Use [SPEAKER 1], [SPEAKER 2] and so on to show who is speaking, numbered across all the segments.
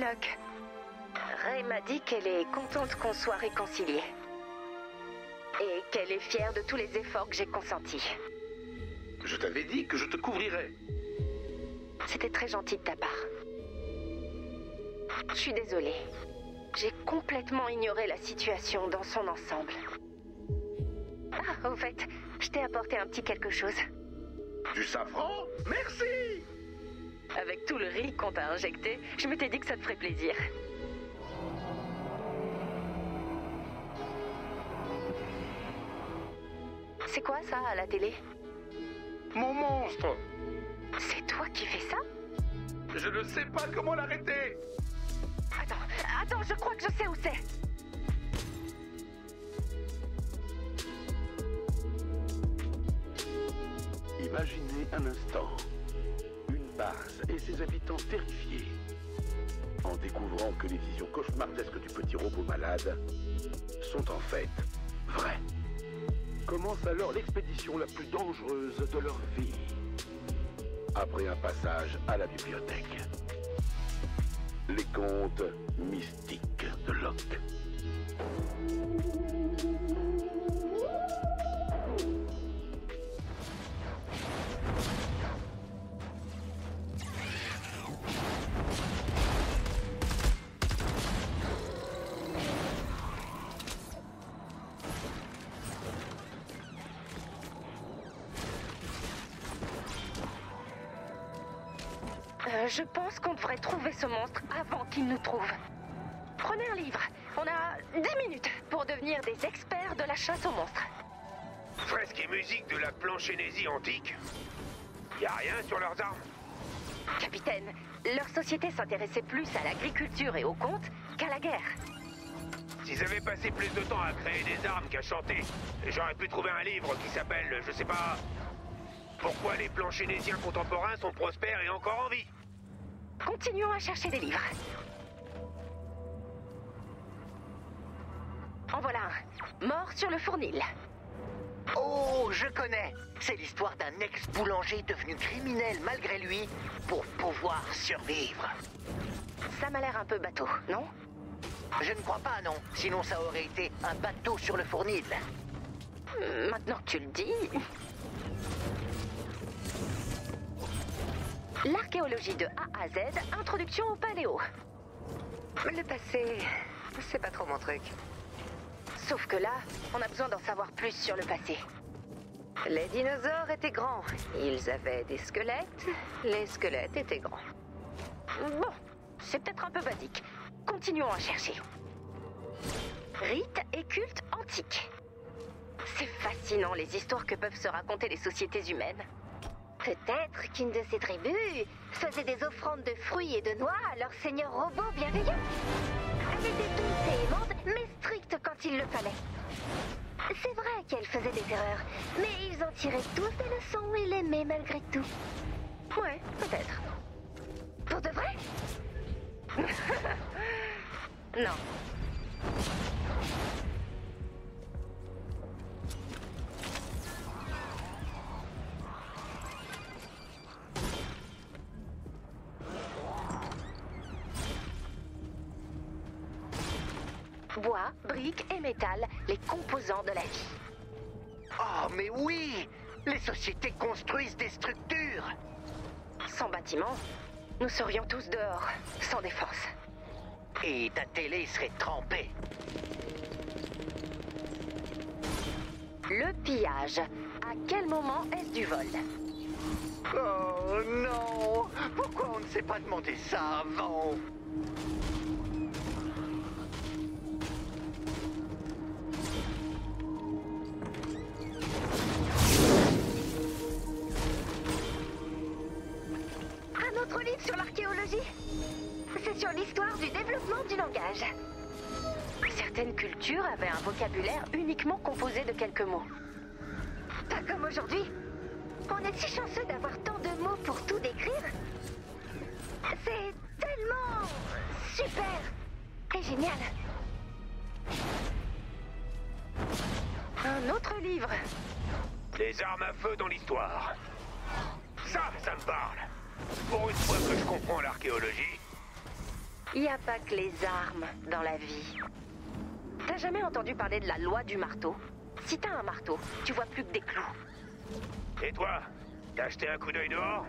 [SPEAKER 1] Enoch. Ray m'a dit qu'elle est contente qu'on soit réconciliés. Et qu'elle est fière de tous les efforts que j'ai consentis.
[SPEAKER 2] Je t'avais dit que je te couvrirais.
[SPEAKER 1] C'était très gentil de ta part. Je suis désolée. J'ai complètement ignoré la situation dans son ensemble. Ah, au fait, je t'ai apporté un petit quelque chose.
[SPEAKER 2] Du safran? Merci!
[SPEAKER 1] Avec tout le riz qu'on t'a injecté, je m'étais dit que ça te ferait plaisir. C'est quoi ça à la télé?
[SPEAKER 2] Mon monstre!
[SPEAKER 1] C'est toi qui fais ça?
[SPEAKER 2] Je ne sais pas comment l'arrêter!
[SPEAKER 1] Attends, je crois que je sais où c'est.
[SPEAKER 3] Imaginez un instant. Une base et ses habitants terrifiés. En découvrant que les visions cauchemardesques du petit robot malade sont en fait vraies. Commence alors l'expédition la plus dangereuse de leur vie. Après un passage à la bibliothèque. Les contes mystiques de Locke.
[SPEAKER 1] Je pense qu'on devrait trouver ce monstre avant qu'il nous trouve. Prenez un livre. On a 10 minutes pour devenir des experts de la chasse aux monstres.
[SPEAKER 2] Fresque et musique de la planchénésie antique. Y a rien sur leurs armes?
[SPEAKER 1] Capitaine, leur société s'intéressait plus à l'agriculture et aux contes qu'à la guerre.
[SPEAKER 2] S'ils avaient passé plus de temps à créer des armes qu'à chanter, j'aurais pu trouver un livre qui s'appelle, je sais pas... Pourquoi les planchénésiens contemporains sont prospères et encore en vie?
[SPEAKER 1] Continuons à chercher des livres. En voilà un. Mort sur le fournil.
[SPEAKER 4] Oh, je connais. C'est l'histoire d'un ex-boulanger devenu criminel malgré lui pour pouvoir survivre.
[SPEAKER 1] Ça m'a l'air un peu bateau, non?
[SPEAKER 4] Je ne crois pas, non. Sinon, ça aurait été un bateau sur le fournil.
[SPEAKER 1] Maintenant que tu le dis... L'archéologie de A à Z, introduction au paléo. Le passé, c'est pas trop mon truc. Sauf que là, on a besoin d'en savoir plus sur le passé. Les dinosaures étaient grands. Ils avaient des squelettes. Les squelettes étaient grands. Bon, c'est peut-être un peu basique. Continuons à chercher. Rites et cultes antiques. C'est fascinant les histoires que peuvent se raconter les sociétés humaines. Peut-être qu'une de ces tribus faisait des offrandes de fruits et de noix à leur seigneur robot bienveillant. Elle était douce et aimante, mais stricte quand il le fallait. C'est vrai qu'elle faisait des erreurs, mais ils en tiraient tous des leçons et l'aimaient malgré tout. Ouais, peut-être. Pour de vrai? Non. Bois, briques et métal, les composants de la vie.
[SPEAKER 4] Oh, mais oui! Les sociétés construisent des structures!
[SPEAKER 1] Sans bâtiment, nous serions tous dehors, sans défense.
[SPEAKER 4] Et ta télé serait trempée.
[SPEAKER 1] Le pillage. À quel moment est-ce du vol?
[SPEAKER 4] Oh non! Pourquoi on ne s'est pas demandé ça avant?
[SPEAKER 1] Un autre livre sur l'archéologie? C'est sur l'histoire du développement du langage. Certaines cultures avaient un vocabulaire uniquement composé de quelques mots. Pas comme aujourd'hui. On est si chanceux d'avoir tant de mots pour tout décrire. C'est tellement super et génial. Un autre livre.
[SPEAKER 2] Les armes à feu dans l'histoire. Ça me parle. Pour une fois que je comprends l'archéologie.
[SPEAKER 1] Il n'y a pas que les armes dans la vie. T'as jamais entendu parler de la loi du marteau? Si t'as un marteau, tu vois plus que des clous.
[SPEAKER 2] Et toi, t'as jeté un coup d'œil dehors?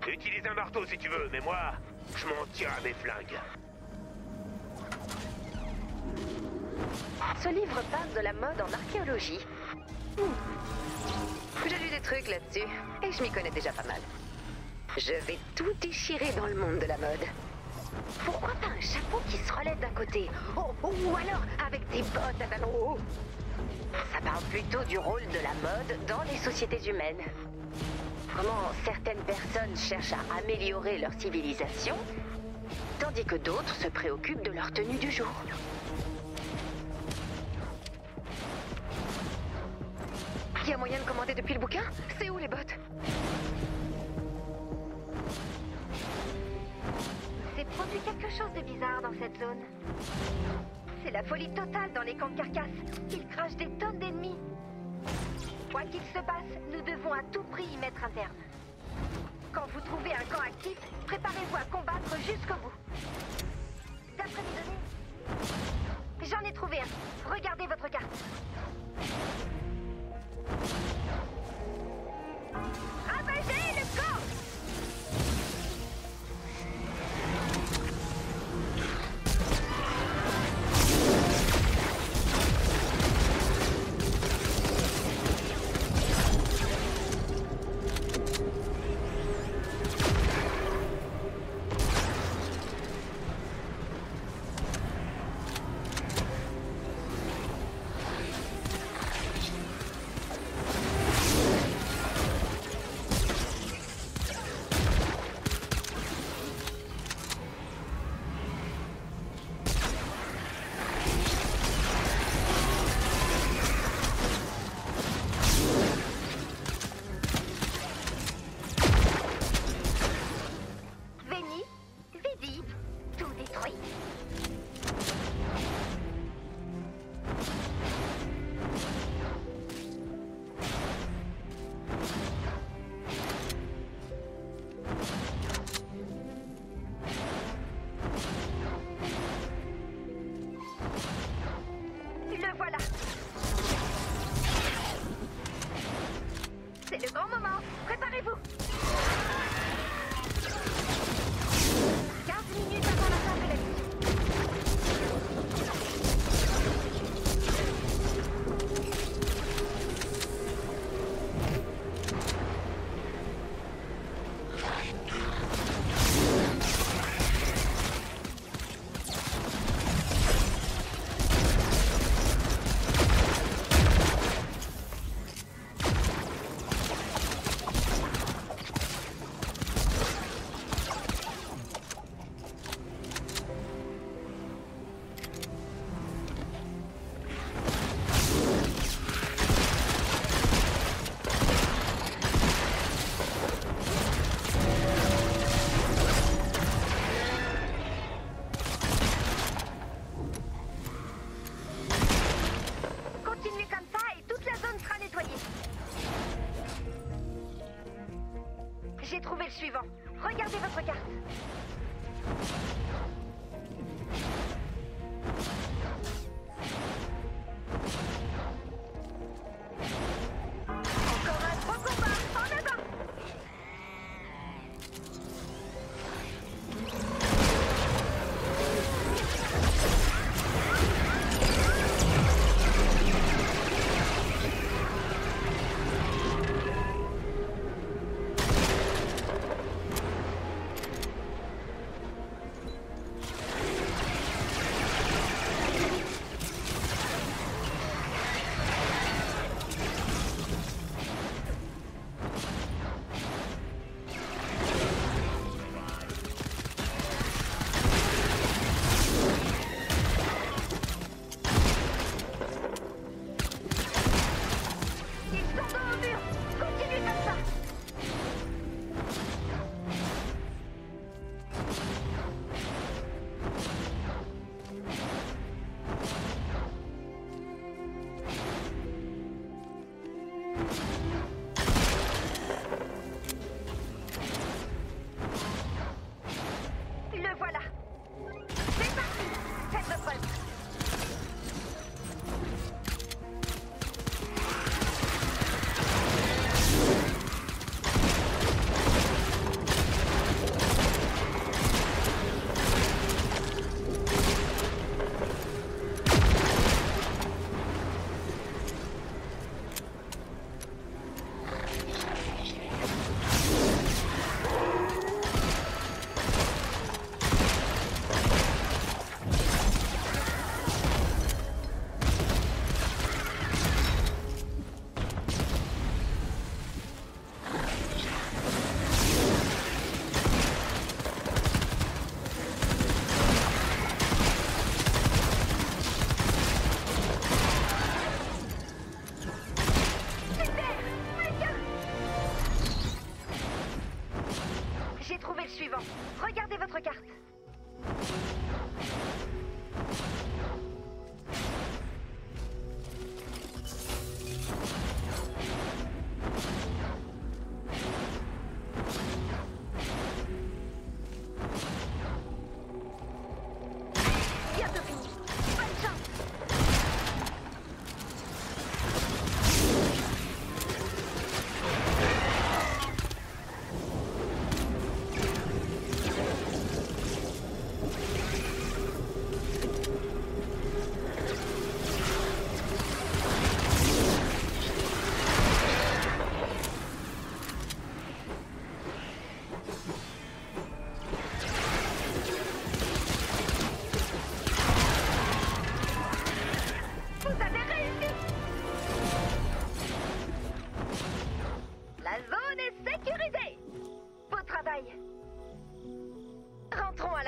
[SPEAKER 2] Utilise un marteau si tu veux, mais moi, je m'en tire à mes flingues.
[SPEAKER 1] Ce livre parle de la mode en archéologie. J'ai lu des trucs là-dessus, et je m'y connais déjà pas mal. Je vais tout déchirer dans le monde de la mode. Pourquoi pas un chapeau qui se relève d'un côté? Ou alors avec des bottes à talons hauts? Ça parle plutôt du rôle de la mode dans les sociétés humaines. Comment certaines personnes cherchent à améliorer leur civilisation, tandis que d'autres se préoccupent de leur tenue du jour. Il y a moyen de commander depuis le bouquin? C'est où les bottes? C'est produit quelque chose de bizarre dans cette zone. C'est la folie totale dans les camps de carcasses. Ils crachent des tonnes d'ennemis. Quoi qu'il se passe, nous devons à tout prix y mettre un terme. Quand vous trouvez un camp actif, préparez-vous à combattre jusqu'au bout. D'après mes données, j'en ai trouvé un. Regardez votre carte. Ravagez le camp!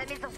[SPEAKER 1] la maison.